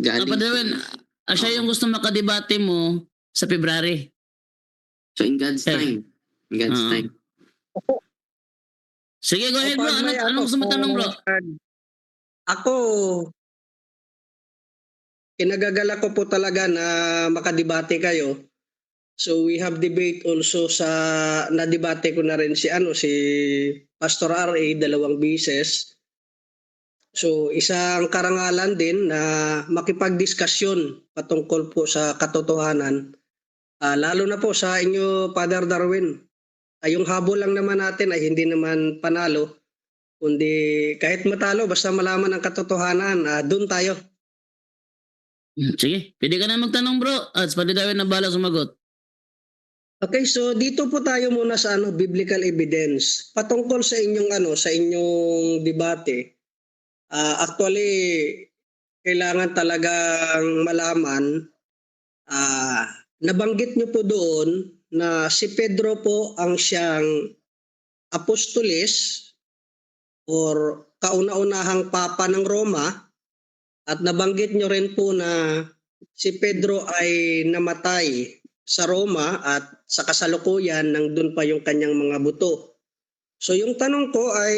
galing Papadawin, siya yung gusto makadebate mo sa February. So in God's time. In God's time. Sige, go ahead bro. Anong gusto mo tanong bro? Ako, kinagagala ko po talaga na makadebate kayo. So we have debate also na-debate ko na rin si Pastor R.A. 2 beses. So isang karangalan din na makipagdiskusyon patungkol po sa katotohanan. Lalo na po sa inyo, Father Darwin. Yung habol lang naman natin ay hindi naman panalo. Kundi kahit matalo, basta malaman ang katotohanan, doon tayo. Sige, pwede ka na magtanong bro. At Padre Darwin na bala sumagot. Okay, so dito po tayo muna sa biblical evidence. Patungkol sa inyong debate. Actually, kailangan talagang malaman, nabanggit niyo po doon na si Pedro po ang siyang apostolis or kauna-unahang papa ng Roma, at nabanggit niyo rin po na si Pedro ay namatay sa Roma at sa kasalukuyan nandun pa yung kanyang mga buto. So yung tanong ko ay,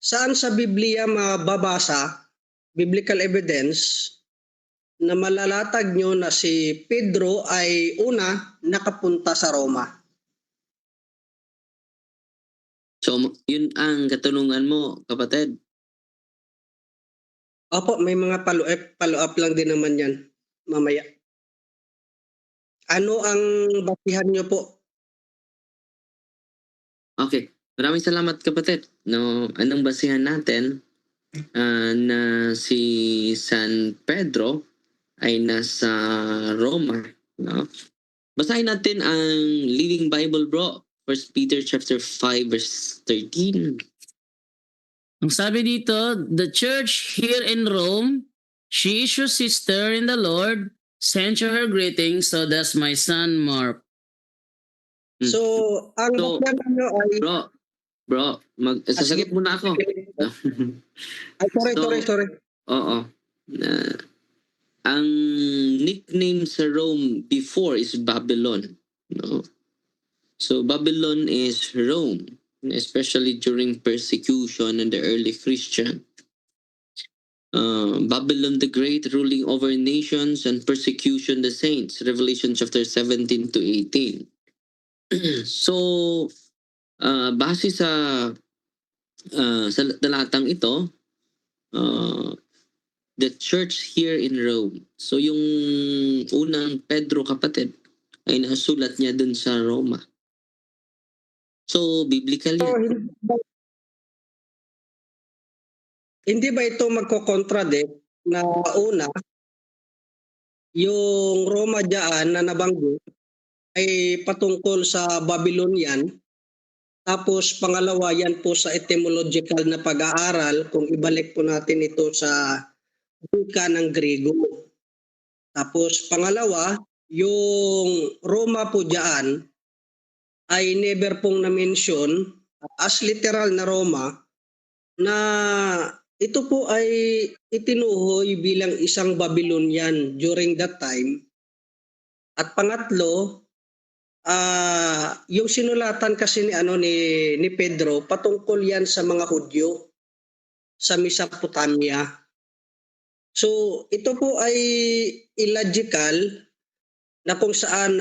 saan sa Biblia mababasa, biblical evidence, na malalatag nyo na si Pedro ay una nakapunta sa Roma? So yun ang katanungan mo, kapatid? Opo, may mga follow-up lang din naman yan mamaya. Ano ang basihan nyo po? Okay. Maraming salamat, kapatid. No, anong basihan natin na si San Pedro ay nasa Roma, no? Basahin natin ang Living Bible, bro. 1 Peter chapter 5 verse 13. Ang sabi dito, the church here in Rome, she is your sister in the Lord, send you her greetings, so that's my son Mark. So, ang basihan nyo ay... Bro, sasagot muna ako. Sorry. Oo. Ang nickname sa Rome before is Babylon. No? So Babylon is Rome, especially during persecution in the early Christian. Babylon the Great ruling over nations and persecution the saints. Revelation chapter 17 to 18. So, base sa talatang ito, the church here in Rome. So yung unang Pedro, kapatid, ay nasulat niya dun sa Roma. So biblical yan. Hindi ba ito magko-contradict na una, yung Roma dyan na nabanggit ay patungkol sa Babylonian, tapos pangalawa yan po sa etymological na pag-aaral, kung ibalik po natin ito sa wika ng Grego. Tapos pangalawa, yung Roma po dyan ay never pong na-mention as literal na Roma, na ito po ay itinuhoy bilang isang Babylonian during that time. At pangatlo, yung sinulatan kasi ni Pedro, patungkol yan sa mga Hudyo sa Mesopotamia. So ito po ay illogical na kung saan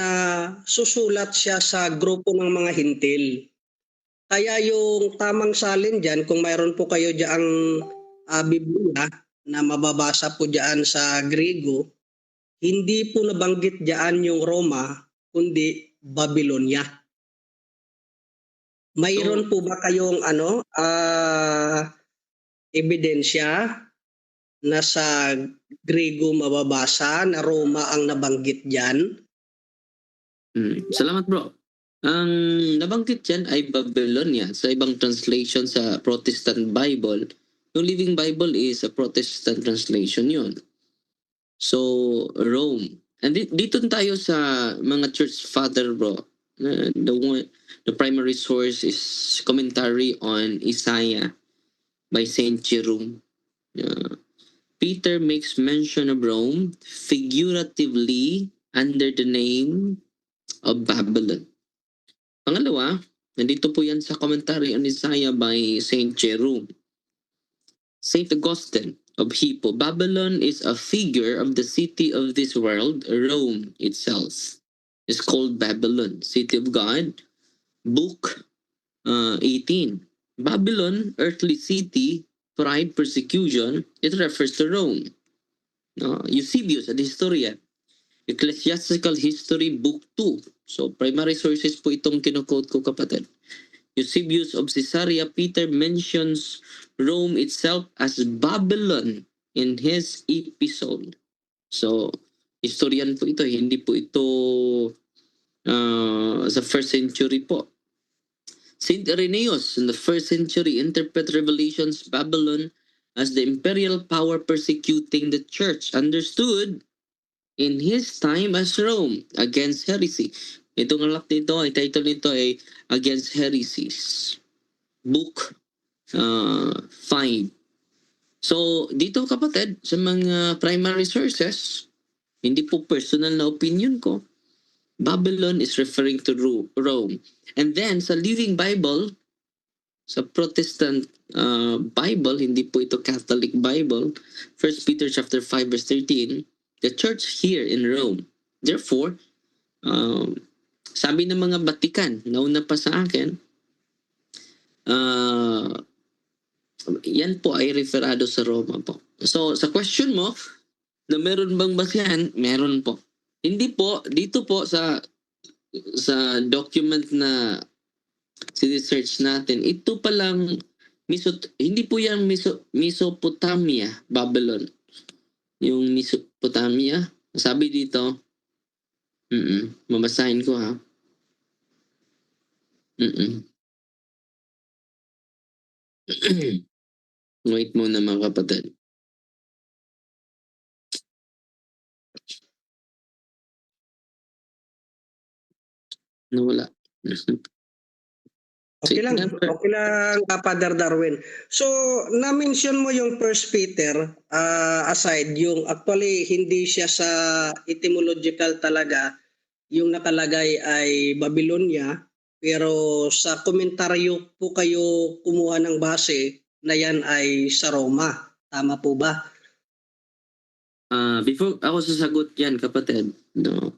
susulat siya sa grupo ng mga Hintil. Kaya yung tamang salin dyan, kung mayroon po kayo dyang Biblia na mababasa po dyan sa Grego, hindi po nabanggit dyan yung Roma, kundi Babylonia. Mayroon po ba kayong ebidensya na sa Grego mababasa na Roma ang nabanggit dyan? Salamat, bro. Ang nabanggit dyan ay Babylonia. Sa ibang translation sa Protestant Bible, yung Living Bible is a Protestant translation yun. So, Rome. And dito tayo sa mga church father, bro. The primary source is commentary on Isaiah by Saint Jerome. Peter makes mention of Rome figuratively under the name of Babylon. Pangalawa, nandito po yan sa Commentary on Isaiah by Saint Jerome. Saint Augustine of Hippo, Babylon is a figure of the city of this world, Rome itself. It's called Babylon, city of God. Book 18. Babylon, earthly city, pride, persecution, it refers to Rome. Eusebius, an historian. Ecclesiastical History, Book 2. So, primary sources po itong kinukot ko, kapatid. Eusebius of Caesarea, Peter mentions Rome itself as Babylon in his epistle. So, historian po ito. Hindi po ito sa first century po. Saint Irenaeus in the first century interpret Revelations Babylon as the imperial power persecuting the church, understood in his time as Rome against heresy. Itong alak nito, ay title nito ay Against Heresies. Book 5. So, dito kapatid, sa mga primary sources, hindi po personal na opinion ko, Babylon is referring to Rome. And then, sa Living Bible, sa Protestant Bible, hindi po ito Catholic Bible, 1 Peter chapter 5 verse 13, the church here in Rome. Therefore, sabi ng mga Batikan, nauna pa sa akin, yan po ay referado sa Roma po. So, sa question mo, na meron bang basihan? Meron po. Hindi po, dito po sa document na sinesearch natin, ito palang, hindi po yan Mesopotamia, Babylon. Yung Mesopotamia, sabi dito, mabasahin ko ha. Wait muna mga kapatid. Nawala. Okay lang, Father Darwin. So, na-mention mo yung First Peter aside, yung actually hindi siya sa etymological talaga, yung nakalagay ay Babylonia, pero sa komentaryo po kayo kumuha ng base na yan ay sa Roma. Tama po ba? Before ako sasagot yan, kapatid, no.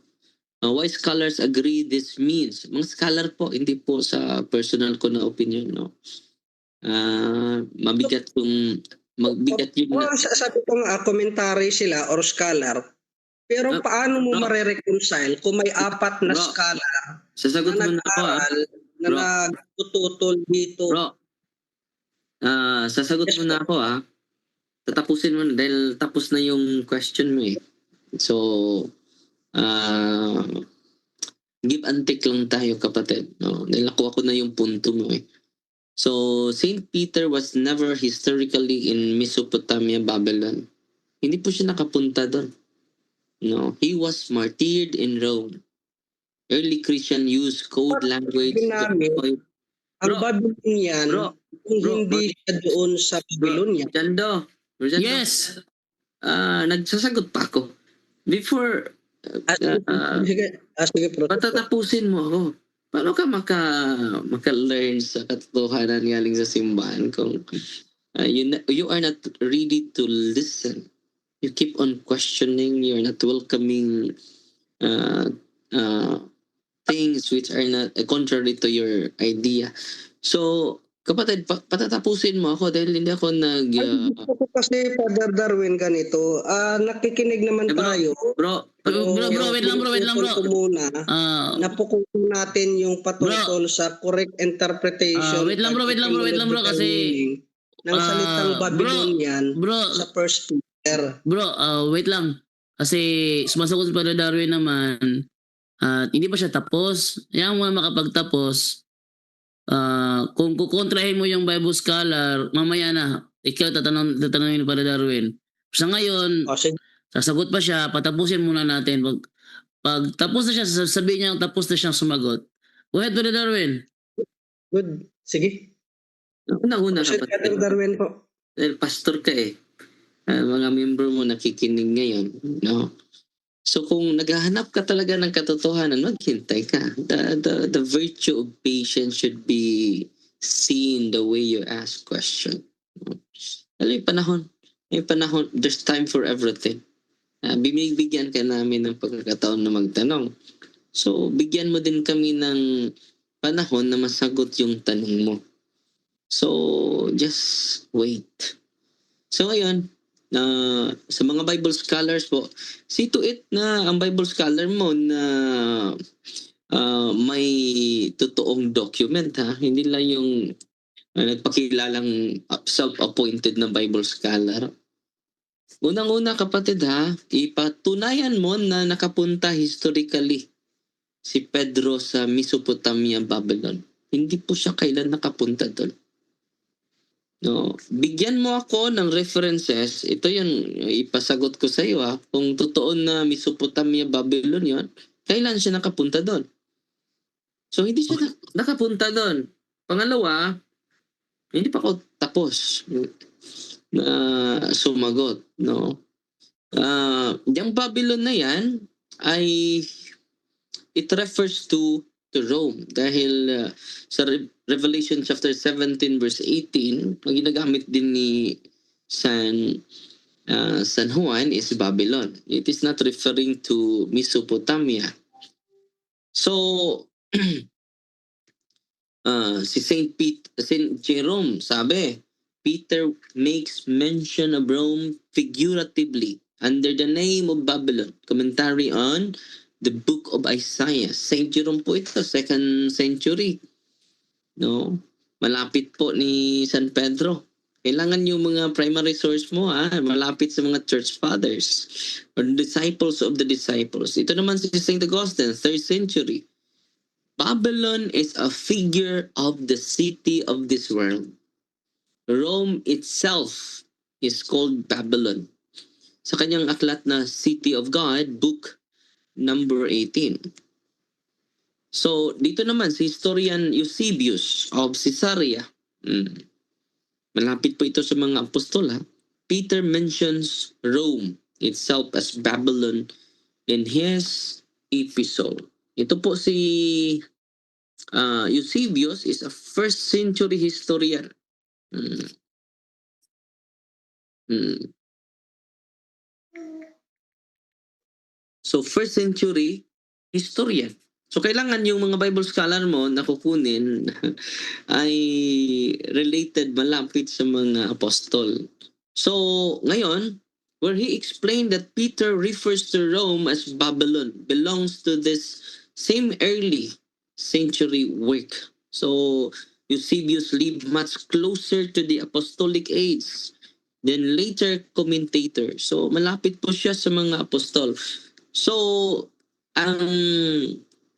Why scholars agree this means? Mga scholar po, hindi po sa personal ko na opinion, no. Mabigat yung sabi ko nga, commentary sila or scholar. Pero paano mo mare-reconcile kung may apat na scholar sasagot na mo na ako na nagtututol dito? Sasagot mo na ako tatapusin mo na dahil tapos na yung question mo eh. So, give and take lang tayo kapatid. No? Dahil nakuha ko na yung punto mo eh. So, Saint Peter was never historically in Mesopotamia, Babylon. Hindi po siya nakapunta doon. No, he was martyred in Rome. Early Christian used code language. Ang Babylonian, kung hindi siya doon sa Babylonia. Jando. Yes. Nagsasagot pa ako. Before, patatapusin mo ako. Paano ka maka-learn sa katotohanan galing sa simbahan kung you are not ready to listen? You keep on questioning, you're not welcoming things which are not contrary to your idea. So, kapatid, patatapusin mo ako dahil hindi ako kasi Father Darwin ganito, nakikinig naman tayo. Bro, wait lang bro. Napukunin natin yung patungkol sa correct interpretation. Wait lang bro kasi ng salitang Babylonian sa First Peter. Bro, wait lang. Kasi sumasagot pa na Darwin naman at hindi pa siya tapos. Yung mga makapagtapos, kung kukontrahin mo yung Bible scholar, mamaya na, ikaw tatanungin pa na Darwin. Sa ngayon, sasagot pa siya, patapusin muna natin. Pag tapos na siya, sasabihin niya tapos na siyang sumagot. Go ahead, Brother Darwin. Good. Sige. Una Brother Darwin po. Dahil pastor ka eh. mga member mo nakikinig ngayon, no? So kung naghahanap ka talaga ng katotohanan, maghintay ka. The virtue of patience should be seen the way you ask question. Alam, may panahon, there's time for everything. Bibigyan ka namin ng pagkakataon na magtanong. So, bigyan mo din kami ng panahon na masagot yung tanong mo. So, just wait. So, ngayon, sa mga Bible scholars po, see to it na ang Bible scholar mo na may totoong document, ha? Hindi lang yung nagpakilalang self-appointed na Bible scholar. Unang-una kapatid ha, ipatunayan mo na nakapunta historically si Pedro sa Mesopotamia, Babylon. Hindi po siya kailan nakapunta doon. No, bigyan mo ako ng references. Ito yung ipasagot ko sa iyo ha. Kung totoo na Mesopotamia, Babylon yon, kailan siya nakapunta doon? So hindi siya nakapunta doon. Pangalawa, hindi pa ako tapos na sumagot, no? Yung Babylon na yan ay it refers to Rome dahil sa Revelation chapter 17 verse 18, ang ginagamit din ni San Juan is Babylon. It is not referring to Mesopotamia. So si Saint Jerome sabi, Peter makes mention of Rome figuratively under the name of Babylon. Commentary on the book of Isaiah. Saint Jerome po ito, 2nd century. No? Malapit po ni San Pedro. Kailangan yung mga primary source mo, malapit sa mga church fathers or disciples of the disciples. Ito naman si Saint Augustine, 3rd century. Babylon is a figure of the city of this world. Rome itself is called Babylon. Sa kanyang aklat na City of God, book number 18. So, dito naman si historian Eusebius of Caesarea. Malapit po ito sa mga apostol. Peter mentions Rome itself as Babylon in his epistle. Ito po si Eusebius is a 1st century historian. So 1st century historian. So kailangan yung mga Bible scholar mo na kukunin ay related malapit sa mga apostol. So ngayon, where he explained that Peter refers to Rome as Babylon belongs to this same early century work. So Eusebius lived much closer to the apostolic age than later commentator. So malapit po siya sa mga apostol. So, ang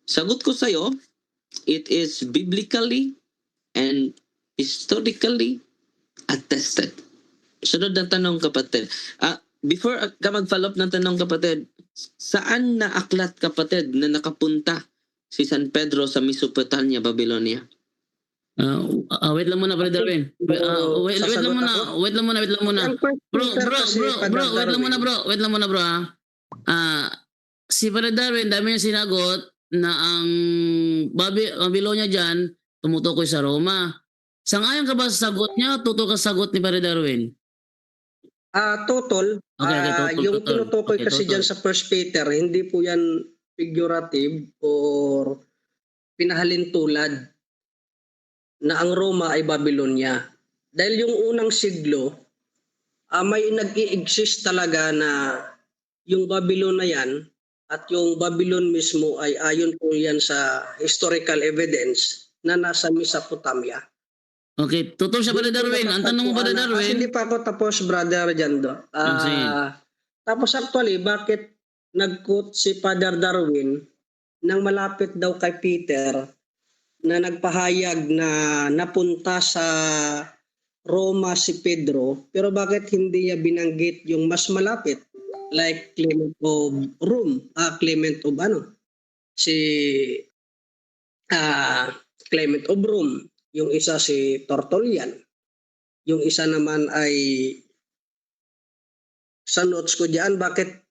sagot ko sa'yo, it is biblically and historically attested. Sunod na tanong kapatid. Before ka mag-follow up ng tanong kapatid, saan na aklat kapatid na nakapunta si San Pedro sa Mesopotamia, Babylonia? Wait lang muna, Brother Darwin. Wait lang muna. Bro, wait lang muna, bro. Si Brother Darwin, dami niya sinagot na ang Babylonia dyan, tumutukoy sa Roma. Sangayon ka ba sa sagot niya? Totoo ka sa sagot ni Brother Darwin? Total. Okay, yung total. tinutukoy kasi dyan sa 1 Peter, hindi po yan figurative or pinahalin tulad na ang Roma ay Babylonia. Dahil yung unang siglo, may nag-i-exist talaga na yung Babylon na yan at yung Babylon mismo ay ayon po yan sa historical evidence na nasa Mesopotamia. Okay, totoo siya, Brother Darwin. Ang tanong mo, Brother Darwin? Hindi pa ako tapos, Brother Jando. Tapos actually, bakit nag-quote si Father Darwin nang malapit daw kay Peter na nagpahayag na napunta sa Roma si Pedro, pero bakit hindi niya binanggit yung mas malapit? Like Clement of Rome, Clement of Clement of Rome, yung isa si Tertullian, yung isa naman ay sa notes ko diyan, bakit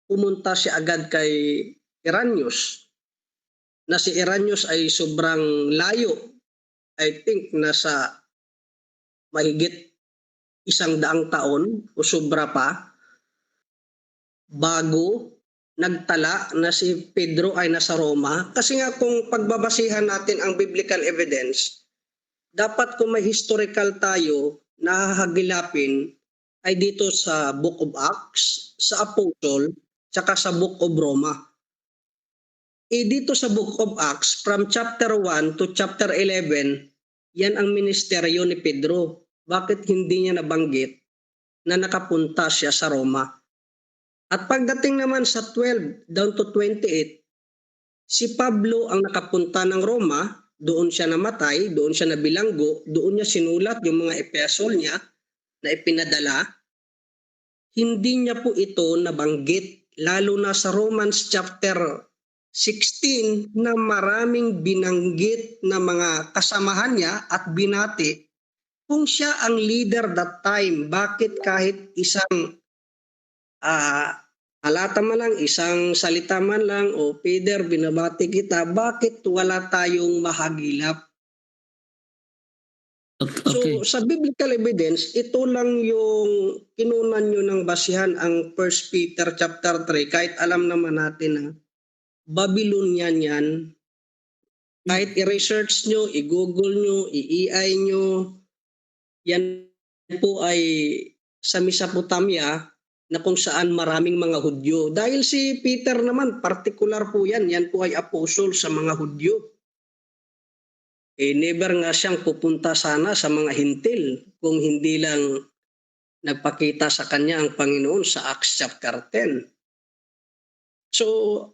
pumunta siya agad kay Iranius? Na si Iranius ay sobrang layo. I think nasa mahigit 100 taon o sobra pa bago nagtala na si Pedro ay nasa Roma. Kasi nga kung pagbabasihan natin ang biblical evidence, dapat kung may historical tayo na hahagilapin ay dito sa Book of Acts, sa Apostle, tsaka sa Book of Roma. Dito sa Book of Acts, from chapter 1 to chapter 11, yan ang ministeryo ni Pedro. Bakit hindi niya nabanggit na nakapunta siya sa Roma? At pagdating naman sa 12 down to 28, si Pablo ang nakapunta ng Roma, doon siya namatay, doon siya nabilanggo, doon niya sinulat yung mga epistol niya na ipinadala. Hindi niya po ito nabanggit, lalo na sa Romans chapter 16 na maraming binanggit na mga kasamahan niya at binati kung siya ang leader that time. Bakit kahit isang halata man lang, isang salita man lang, o Peter, binabati kita, bakit wala tayong mahagilap? Okay. So sa biblical evidence, ito lang yung kinunan nyo ng basihan ang 1 Peter chapter 3, kahit alam naman natin na Babylonian yan. Kahit i-research nyo, i-google nyo, i-AI nyo, yan po ay sa Mesopotamia na kung saan maraming mga Hudyo. Dahil si Peter naman, particular po yan. Yan po ay apostle sa mga Hudyo. Never nga siyang pupunta sana sa mga hintil kung hindi lang nagpakita sa kanya ang Panginoon sa Acts chapter 10. So,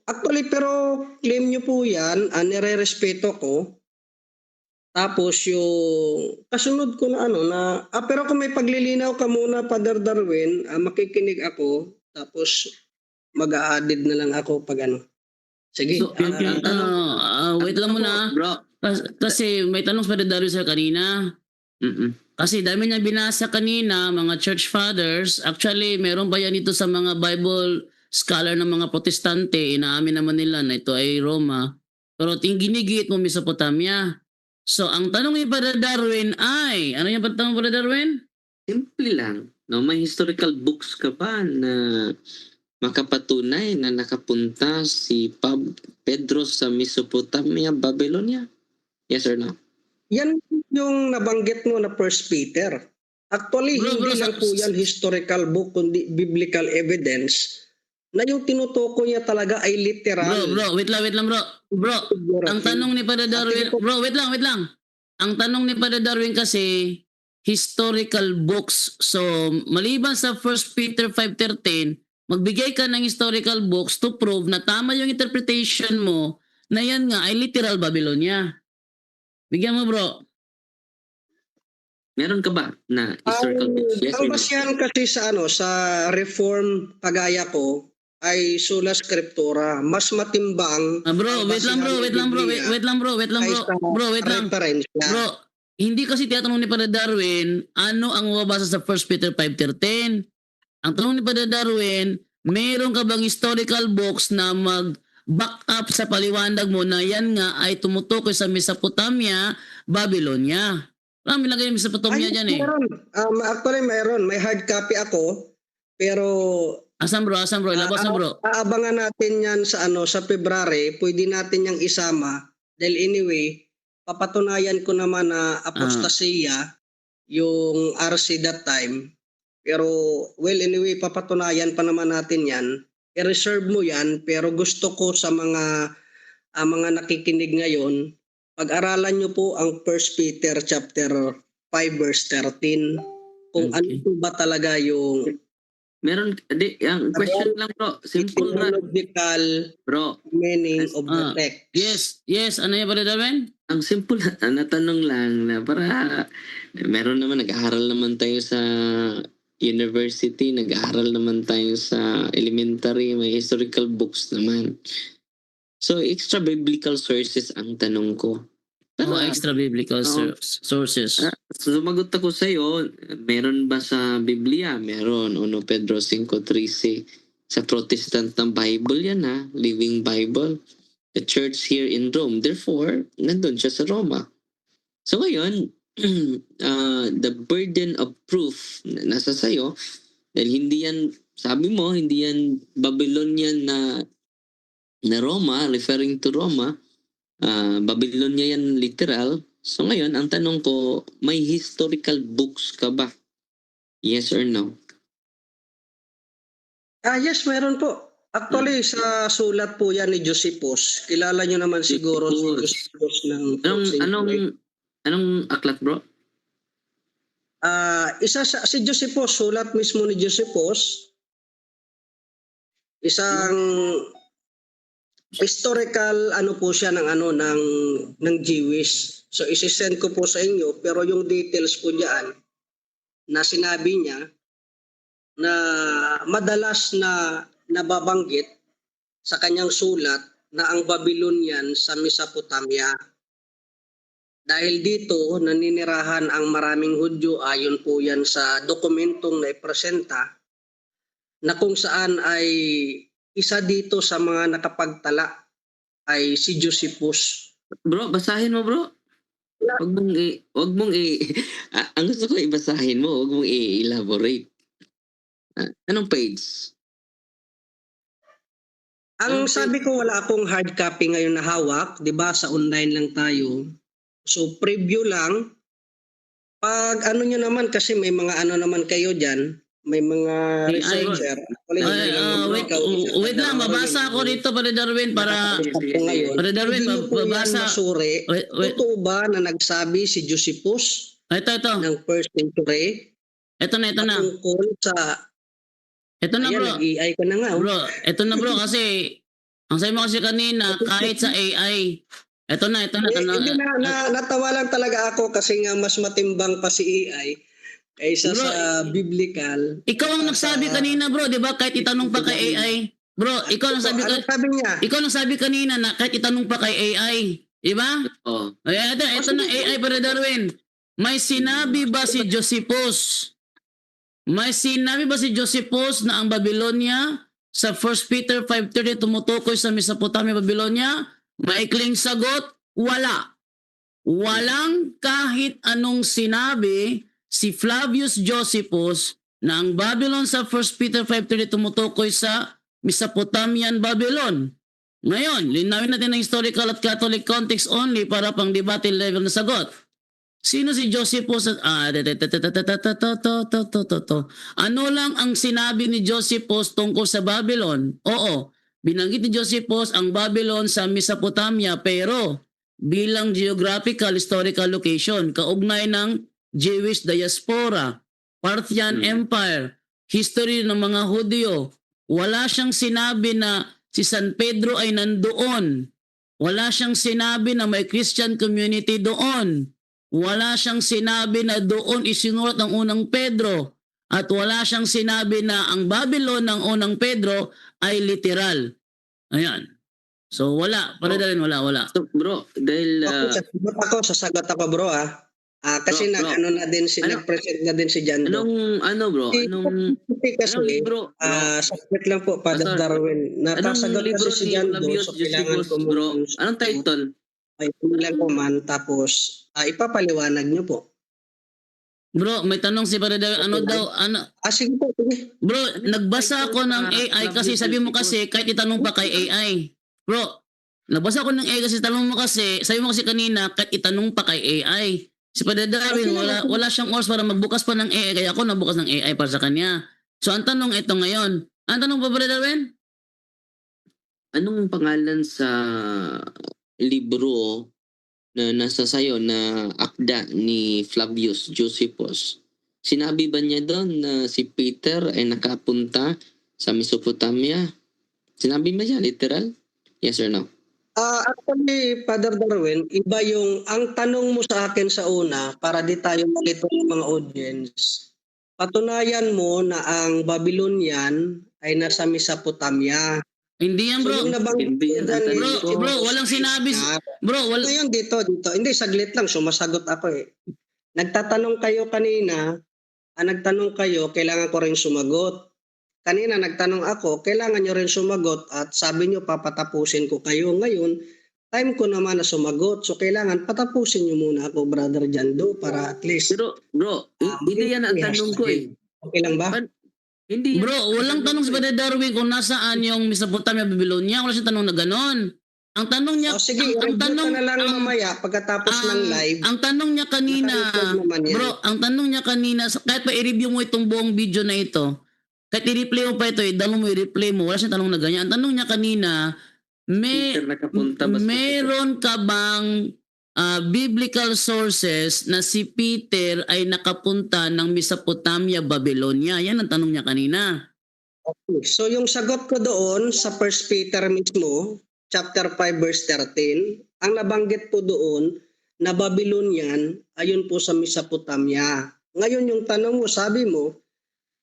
actually, pero claim nyo po yan, nire-respeto ko. Tapos yung kasunod ko na pero kung may paglilinaw ka muna, Father Darwin, makikinig ako, tapos mag-a-added na lang ako pag Sige. So, wait lang muna. Bro. Kasi may tanong sa Darwin sir kanina. Kasi dami niya binasa kanina, mga church fathers. Actually, meron pa yan ito sa mga Bible scholar ng mga protestante. Inaamin naman nila na ito ay Roma. Pero ginigit mo Mesopotamia. So, ang tanong ni Brother Darwin ay, ano yung tanong Brother Darwin? Simple lang. No, may historical books ka ba na makapatunay na nakapunta si Pedro sa Mesopotamia, Babylonia? Yes or no? Yan yung nabanggit mo na 1 Peter. Actually, hindi lang po yan historical book, kundi biblical evidence na yung tinutukoy niya talaga ay literal. Bro, wait lang bro. Bro, ang tanong ni Brother Darwin, bro, wait lang. Ang tanong ni Brother Darwin kasi, historical books. So, maliban sa 1 Peter 5:13, magbigay ka ng historical books to prove na tama yung interpretation mo na yan nga ay literal Babylonia. Bigyan mo bro. Meron ka ba na historical books? Yes or Ang no? basihan kasi sa Reform kagaya ko ay sola scriptura, mas matimbang. Bro, wait lang bro. Bro, hindi kasi tiyatanong ni Brother Darwin, ano ang mababasa sa 1 Peter 5:13? Ang tanong ni Brother Darwin, meron ka bang historical books na mag-back up sa paliwanag mo na yan nga ay tumutukoy sa Mesopotamia, Babylonia? Marami lang kayo Mesopotamia dyan eh. Meron. Actually, meron. May hard copy ako. Pero Asan bro? Ilabas na bro. aabangan natin yan sa February. Pwede natin yang isama. Dahil anyway, papatunayan ko naman na apostasya yung RC that time. Pero well anyway, papatunayan pa naman natin yan. I-reserve mo yan, pero gusto ko sa mga nakikinig ngayon, pag-aralan nyo po ang 1 Peter chapter 5 verse 13. Kung ano po ba talaga yung Meron, ang question lang bro, simple lang. Etymological Bro, meaning of the text. Yes. Ano yung Brother Darwin? ang simple na tanong lang na para meron naman, nag-aaral naman tayo sa university, nag-aaral naman tayo sa elementary, may historical books naman. So, extra biblical sources ang tanong ko. Mga extra biblical sources. Sumagot ako sa iyo, meron ba sa Biblia? Meron, 1 Pedro 5:13. Sa Protestant ng Bible yan Living Bible. The church here in Rome. Therefore, nandun siya sa Roma. So ngayon, the burden of proof nasa sayo dahil hindi yan, sabi mo, hindi yan Babylonian na Roma, referring to Roma. Babylonia yan literal. So ngayon, ang tanong ko, may historical books ka ba? Yes or no? Yes, meron po. Actually, sa sulat po yan ni Josephus. Kilala nyo naman siguro si Josephus ng Anong aklat, bro? Si Josephus, sulat mismo ni Josephus. Isang historical po siya ng Jewish. So isi-send ko po sa inyo, pero yung details po diyan na sinabi niya na madalas na nababanggit sa kanyang sulat na ang Babylonian sa Mesopotamia. Dahil dito naninirahan ang maraming Hudyo, ayon po yan sa dokumentong naipresenta na kung saan ay isa dito sa mga nakapagtala ay si Josephus. Bro, basahin mo, bro. Wag mong ang gusto ko ibasahin mo, wag mong i-elaborate. Anong page? Ang sabi ko, wala akong hard copy ngayon na hawak, 'di ba? Sa online lang tayo. So preview lang. Pag nyo naman, kasi may mga naman kayo diyan, may mga researcher. Wait lang, mabasa ako dito para Darwin para Darwin mabasa. Totoo ba na nagsabi si Josephus ito ng first century? Ito na. Tungkol sa ito na, bro. Nag-AI ko na nga. Bro, ito na, bro, kasi ang sabi mo kasi kanina, kahit sa AI, ito na. Natawa lang talaga ako kasi nga mas matimbang pa si AI kaysa bro, sa biblical. Ikaw ang nagsabi kanina, bro, di ba? Kahit itanong pa kay AI. Bro, ikaw ang sabi niya? Ikaw ang sabi kanina na kahit itanong pa kay AI. Di ba? Oo. Ito na AI para Darwin. May sinabi ba si Josephus? May sinabi ba si Josephus na ang Babylonia sa 1 Peter 5:30 tumutukoy sa Mesopotamia, Babylonia? Maikling sagot, wala. Walang kahit anong sinabi si Flavius Josephus na ang Babylon sa 1 Peter 5:30 tumutukoy sa Mesopotamian Babylon. Ngayon, linawin natin ang historical at Catholic context only para pang debate level na sagot. Sino si Josephus? Ano lang ang sinabi ni Josephus tungkol sa Babylon? Oo, binanggit ni Josephus ang Babylon sa Mesopotamia pero bilang geographical historical location, kaugnay ng Jewish diaspora, Parthian Empire, history ng mga Hudyo. Wala siyang sinabi na si San Pedro ay nandoon. Wala siyang sinabi na may Christian community doon. Wala siyang sinabi na doon isinulat ang unang Pedro. At wala siyang sinabi na ang Babylon ng unang Pedro ay literal. Ayan. So wala. Para rin wala. So, bro, dahil... Sasagot ako, bro, kasi nag-present na din si John. Anong libro? Sakit lang po, Father Darwin. Nakasagot kasi si John doon, so kailangan ko bro. Anong title? Ay, lang po man, tapos ipapaliwanag niyo po. Bro, may tanong si Father Darwin, sige po. Bro, nagbasa ako ng AI kasi sabi mo kasi kahit itanong pa kay AI. Bro, nagbasa ako ng AI kasi tanong mo kasi, sabi mo kasi kanina kahit itanong pa kay AI. Si Father Darwin, wala siyang oras para magbukas pa ng AI, kaya ako nabukas ng AI para sa kanya. So ang tanong ito ngayon. Ang tanong pa, Father Darwin? Anong pangalan sa libro na nasa sayo na akda ni Flavius Josephus? Sinabi ba niya doon na si Peter ay nakapunta sa Mesopotamia? Sinabi ba niya literal? Yes or no? Actually, Father Darwin, iba yung ang tanong mo sa akin sa una para di tayo malito ng mga audience. Patunayan mo na ang Babylonian ay nasa Mesopotamia. Hindi yan, So, bro. yung nabanggit Hindi yan ang dyan, tanong ko. Bro, walang sinabi. Bro, Ngayon dito. Hindi, saglit lang. Sumasagot ako eh. Nagtanong kayo, kailangan ko rin sumagot. Kanina nagtanong ako, kailangan nyo rin sumagot at sabi nyo papatapusin ko kayo. Ngayon, time ko naman na sumagot. So kailangan patapusin nyo muna ako, Brother Jando, para at least. Pero bro, hindi yan ang tanong ko eh. Okay lang ba? Hindi yan Bro, ang walang tanong si ko eh. Brother Darwin kung nasaan yung Mesopotamia, Babylonia. Wala siyang tanong na ganon. Ang tanong niya, O sige, ang review tanong, ka na lang mamaya pagkatapos ng live. ang tanong niya kanina, Naka-record naman yan. bro, ang tanong niya kanina, kahit pa i-review mo itong buong video na ito, kahit i-replay mo pa ito, i-download mo, i-replay mo, wala siyang tanong na ganyan. Ang tanong niya kanina, Peter nakapunta ba sa meron ka bang biblical sources na si Peter ay nakapunta ng Mesopotamia, Babylonia? Yan ang tanong niya kanina. Okay. So yung sagot ko doon sa 1 Peter mismo, chapter 5 verse 13, ang nabanggit po doon na Babylonian ayon po sa Mesopotamia. Ngayon yung tanong mo, sabi mo,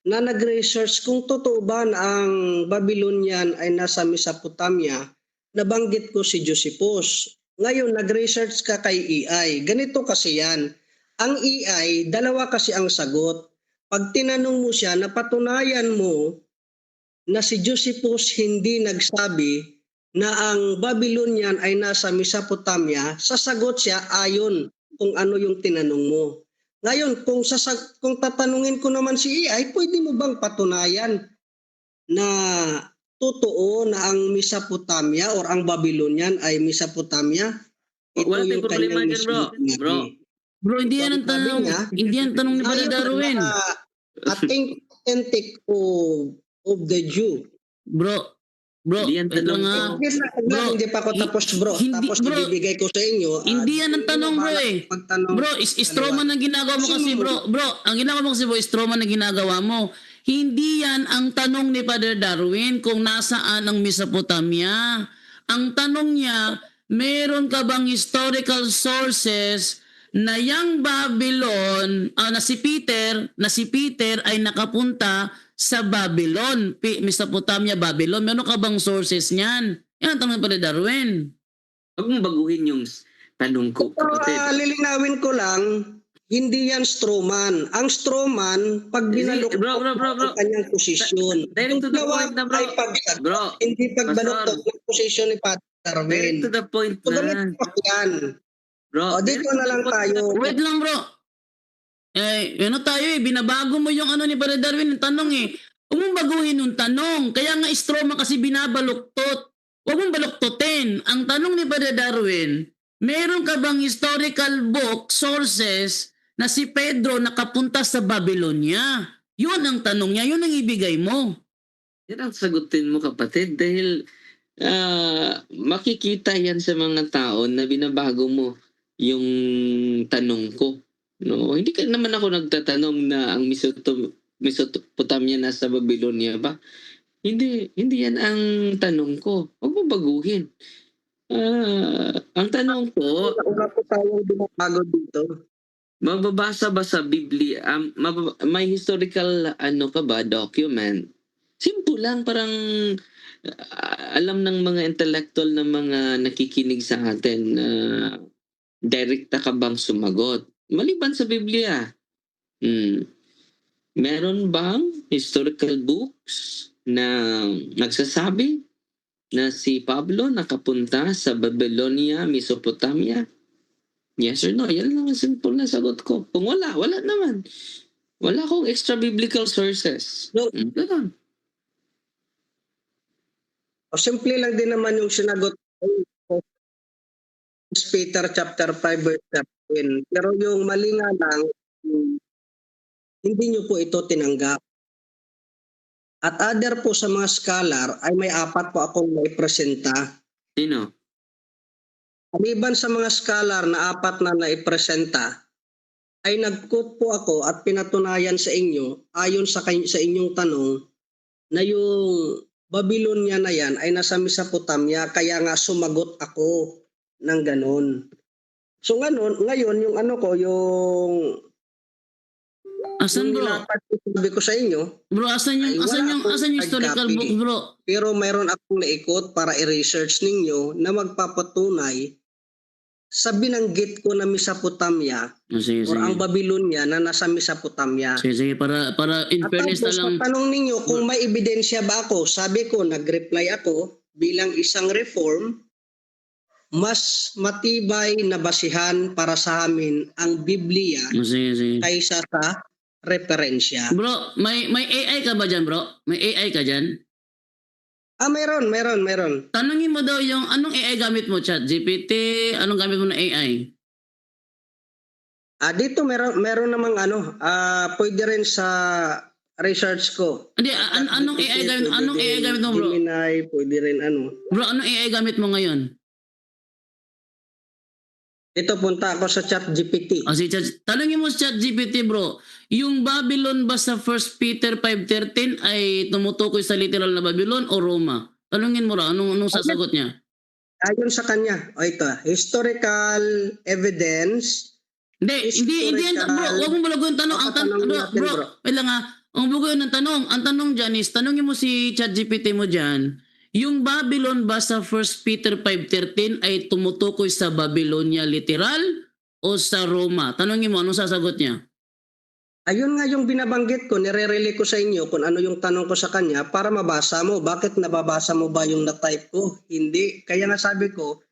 na nag-research kung totoo ba na ang Babylonian ay nasa Mesopotamia, nabanggit ko si Josephus. Ngayon nag-research ka kay EI. Ganito kasi yan. Ang EI, dalawa kasi ang sagot. Pag tinanong mo siya, napatunayan mo na si Josephus hindi nagsabi na ang Babylonian ay nasa Mesopotamia, sasagot siya ayon kung ano yung tinanong mo. Ngayon, kung tatanungin ko naman si AI, pwede mo bang patunayan na totoo na ang Mesopotamia or ang Babylonian ay Mesopotamia? Wala tayong problema dyan, bro. Bro. Bro, hindi yan ang tanong. Hindi yan ang tanong ni Brother Darwin. Authentic of the Jew. Bro, Hindi yan wait lang tanong ha. Bro, hindi pa ako tapos bro. Tapos bro, ibibigay ko sa inyo. Hindi yan ang tanong, bro eh. Bro, strawman ang ginagawa mo kasi, bro. Bro, ang ginagawa mo kasi, bro, strawman ang ginagawa mo. Hindi yan ang tanong ni Father Darwin kung nasaan ang Mesopotamia. Ang tanong niya, meron ka bang historical sources na yang Babylon, na si Peter ay nakapunta sa Babylon, Mesopotamia, Babylon. Meron ka bang sources niyan? Yan ang tanong ni Father Darwin. Huwag mong baguhin yung tanong ko, kapatid. Lilinawin ko lang, hindi yan strawman. Ang strawman, pag binalok Bro. ang kanyang posisyon. Direct to the point na, bro. Ay pagsagot, Bro, hindi pagbalok Pastor. ng posisyon ni Father Direct Darwin. to the point So, na. ganito pa yan. Bro, O, dito direct to na the lang point tayo. Wait lang, bro. Ano tayo binabago mo yung ano ni Brother Darwin, yung tanong eh. Huwag mong baguhin yung tanong. Kaya nga Stroma kasi binabaluktot. Huwag mong baluktutin. Ang tanong ni Brother Darwin, meron ka bang historical book, sources, na si Pedro nakapunta sa Babylonia? Yun ang tanong niya, yun ang ibigay mo. Yan ang sagutin mo, kapatid, dahil makikita yan sa mga tao na binabago mo yung tanong ko. No, hindi ka naman ako nagtatanong na ang Mesopotamia nasa Babylonia ba? Hindi yan ang tanong ko. Huwag mo baguhin. Ang tanong ko, Una po tayong binabago dito. mababasa ba sa Biblia? May historical ka ba document? Simple lang, parang alam ng mga intellectual na mga nakikinig sa atin na direkta ka bang sumagot? Maliban sa Biblia. Meron bang historical books na nagsasabi na si Pablo nakapunta sa Babylonia, Mesopotamia? Yes or no? Yan lang ang simple na sagot ko. Kung wala naman. Wala akong extra biblical sources. No. Ganun. O simple lang din naman yung sinagot ko. Peter chapter 5 verse 13. Pero yung mali nga lang, hindi nyo po ito tinanggap. At other po sa mga scholar ay may 4 po akong naipresenta. Sino? Maliban sa mga scholar na 4 na naipresenta, ay nag-quote po ako at pinatunayan sa inyo ayon sa inyong tanong na yung Babylonia na yan ay nasa Mesopotamia, kaya nga sumagot ako ng ganon. So ngayon yung Asan Yung bro? nilapat ko, sabi ko sa inyo, Bro, asan yung Ay, wala akong asan yung historical hard book, copy. bro? pero mayroon akong naikot para i-research ninyo na magpapatunay sa binanggit ko na Mesopotamia Oh, sige, or ang sige. Babylonia na nasa Mesopotamia. Sige, sige, para in At fairness na tapos lang. sa tanong ninyo kung may ebidensya ba ako, sabi ko, nag-reply ako bilang isang reform, mas matibay na basihan para sa amin ang Biblia Oh, sige, sige. kaysa sa referensya. Bro, may AI ka ba dyan, bro? May AI ka dyan? Meron. Tanungin mo daw yung anong AI gamit mo, chat? GPT? Anong gamit mo na AI? Dito meron namang pwede rin sa research ko. Hindi, anong AI gamit? Anong AI gamit mo, bro? Gemini, pwede rin Bro, anong AI gamit mo ngayon? Ito, punta ako sa ChatGPT. O si chat, tanungin mo sa chat GPT, bro. Yung Babylon ba sa 1 Peter 5:13 ay tumutukoy sa literal na Babylon o Roma? Tanungin mo ra, anong sasagot niya? Ayon sa kanya, ito, historical evidence. Hindi yan, bro. Huwag mo balago yung tanong. Bro, wait lang ha. Ang balago yun ng tanong. Ang tanong dyan is, tanongin mo si ChatGPT mo dyan, yung Babylon ba sa 1 Peter 5:13 ay tumutukoy sa Babylonia literal o sa Roma? Tanongin mo, anong sasagot niya? Ayun nga yung binabanggit ko, nire-relay ko sa inyo kung ano yung tanong ko sa kanya para mabasa mo. Bakit nababasa mo ba yung na-type ko? Hindi. Kaya nasabi ko,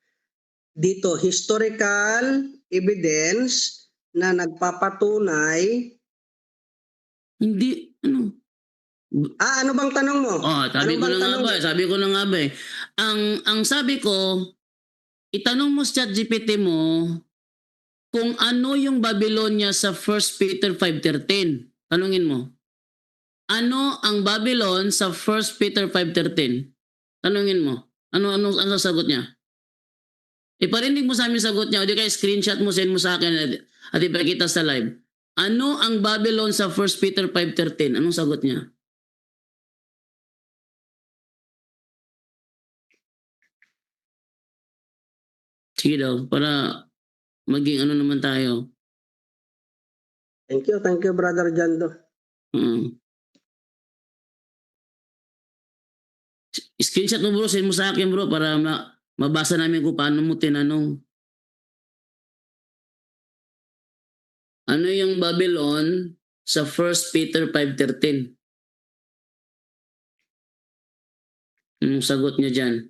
dito, historical evidence na nagpapatunay. Hindi, ano? Ano bang tanong mo? Sabi ko na nga ba eh. Ang sabi ko, itanong mo sa ChatGPT mo kung ano yung Babylonia sa 1 Peter 5:13. Tanungin mo. Ano ang Babylon sa 1 Peter 5:13? Tanungin mo. Ano sasagot niya? Iparinig mo sa amin sagot niya o di kaya screenshot mo, send mo sa akin at ipakita sa live. Ano ang Babylon sa 1 Peter 5:13? Anong sagot niya? Sige daw, para maging ano naman tayo. Thank you, Brother Jando. Screenshot mo bro, send mo sa akin bro para mabasa namin kung paano mo tinanong. Ano yung Babylon sa 1 Peter 5:13? Anong sagot niya dyan?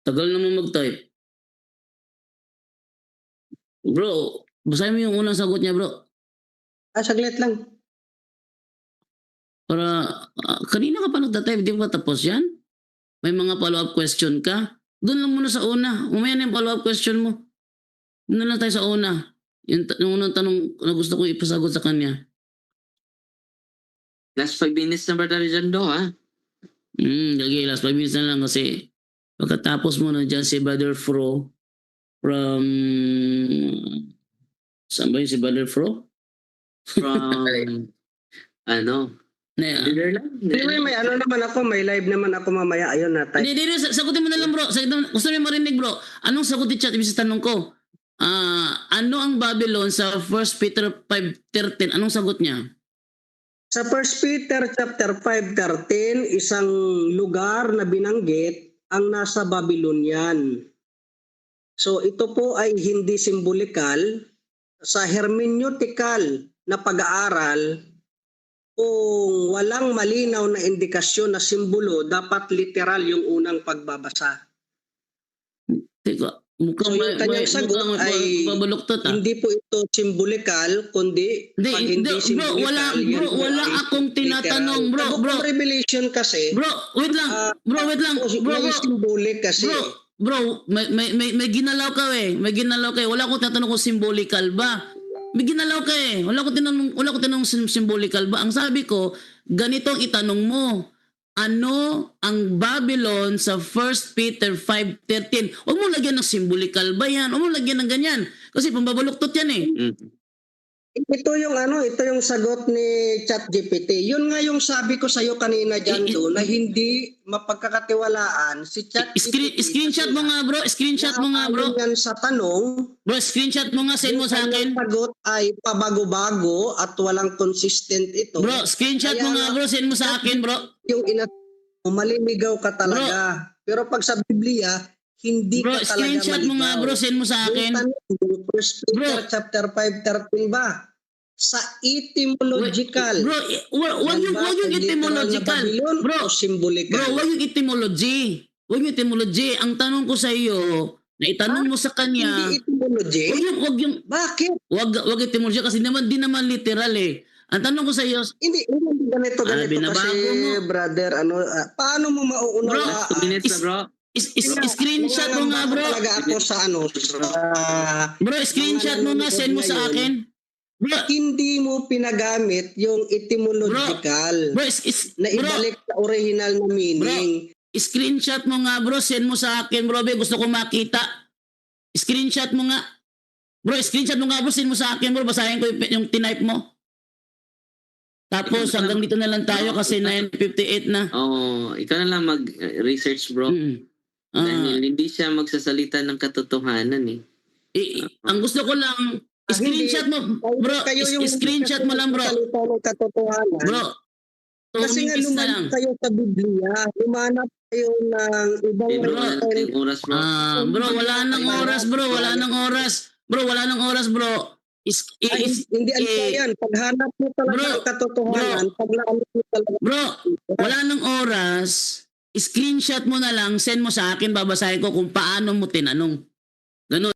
Tagal naman mag-type. Bro, basahin mo yung unang sagot niya bro. Saglit lang. Para, kanina ka pa nagtatype, di ba tapos yan? May mga follow-up question ka? Doon lang muna sa una. Umaya na yung follow-up question mo. Doon na lang tayo sa una. Yung unang tanong na gusto ko ipasagot sa kanya. Last 5 minutes na Brother Jando, ha? Lagi, last 5 minutes na lang kasi pagkatapos mo na dyan si Brother Fro from... Saan ba yung si Brother Fro? From, Netherlands? Anyway, may naman ako, may live naman ako mamaya. Ayun na, type. Hindi, sagutin mo na lang bro. Gusto niyo marinig bro. Anong sagot ni chat? Ibig sa tanong ko. Ano ang Babylon sa 1 Peter 5:13? Anong sagot niya? Sa 1 Peter chapter 5:13, isang lugar na binanggit ang nasa Babylonian. So ito po ay hindi simbolikal. Sa hermeneutical na pag-aaral, kung walang malinaw na indikasyon na simbolo, dapat literal yung unang pagbabasa. Teka, mukhang yung kanyang sagot ay pabaluktot hindi po ito simbolikal, kundi pag hindi simbolikal, wala akong tinatanong bro. Book of Revelation kasi. Bro, wait lang. Bro, symbolic kasi. Bro, may ginalaw ka eh. Wala akong tatanong kung symbolical ba. May ginalaw ka eh. Wala ko tinanong symbolical ba. Ang sabi ko, ganito ang itanong mo. Ano ang Babylon sa 1 Peter 5:13? Huwag mo lagyan ng symbolical ba yan? Huwag mo lagyan ng ganyan. Kasi pambabaluktot yan eh. Ito yung sagot ni ChatGPT. Yun nga yung sabi ko sa iyo kanina diyan do na hindi mapagkakatiwalaan si ChatGPT. Screenshot mo nga bro, screenshot mo nga bro. Yan sa tanong, Bro, screenshot mo nga, send mo sa akin. yung sagot ay pabago-bago at walang consistent ito. Bro, screenshot mo nga bro, send mo sa akin bro. Yung maliligaw ka talaga. Pero pag sa Biblia, hindi Bro, ka talaga screenshot mo nga bro, send mo sa akin. Yung First Peter chapter 5:13 ba? Sa etymological. Bro, wag yung etymological. Bro, symbolical. Bro, wag yung etymology. Wag yung etymology. Ang tanong ko sa iyo, na itanong mo sa kanya, Hindi etymology? wag yung Bakit? wag etymology kasi di naman literal eh. Ang tanong ko sa iyo, Hindi ganito binabago kasi mo. brother, paano mo mauunawaan? 2 minutes na bro. Screenshot mo nga bro. Talaga ako sa Bro, screenshot mo nga, send mo sa akin. Bro, hindi mo pinagamit yung etymological bro, na ibalik sa original na meaning. screenshot mo nga bro, send mo sa akin bro, gusto ko makita. Screenshot mo nga. Bro, screenshot mo nga bro, send mo sa akin bro, basahin ko yung tinype mo. Tapos hanggang dito na lang tayo kasi 9:58 na. Oo, ikaw na lang mag-research bro. Dahil hindi siya magsasalita ng katotohanan eh. Ang gusto ko lang, screenshot mo, bro, screenshot mo lang bro. Bro, 2 Kasi nga minutes na lang. lumanap kayo sa Biblia, lumanap kayo ng ibang Bro, yung oras bro. Bro, wala nang oras bro, wala nang oras. Bro, wala nang oras bro. hindi yan. Paghanap mo talaga ng katotohanan, paglaanap mo talaga. Bro, wala nang oras. Screenshot mo na lang, send mo sa akin, babasahin ko kung paano mo tinanong. Ganun.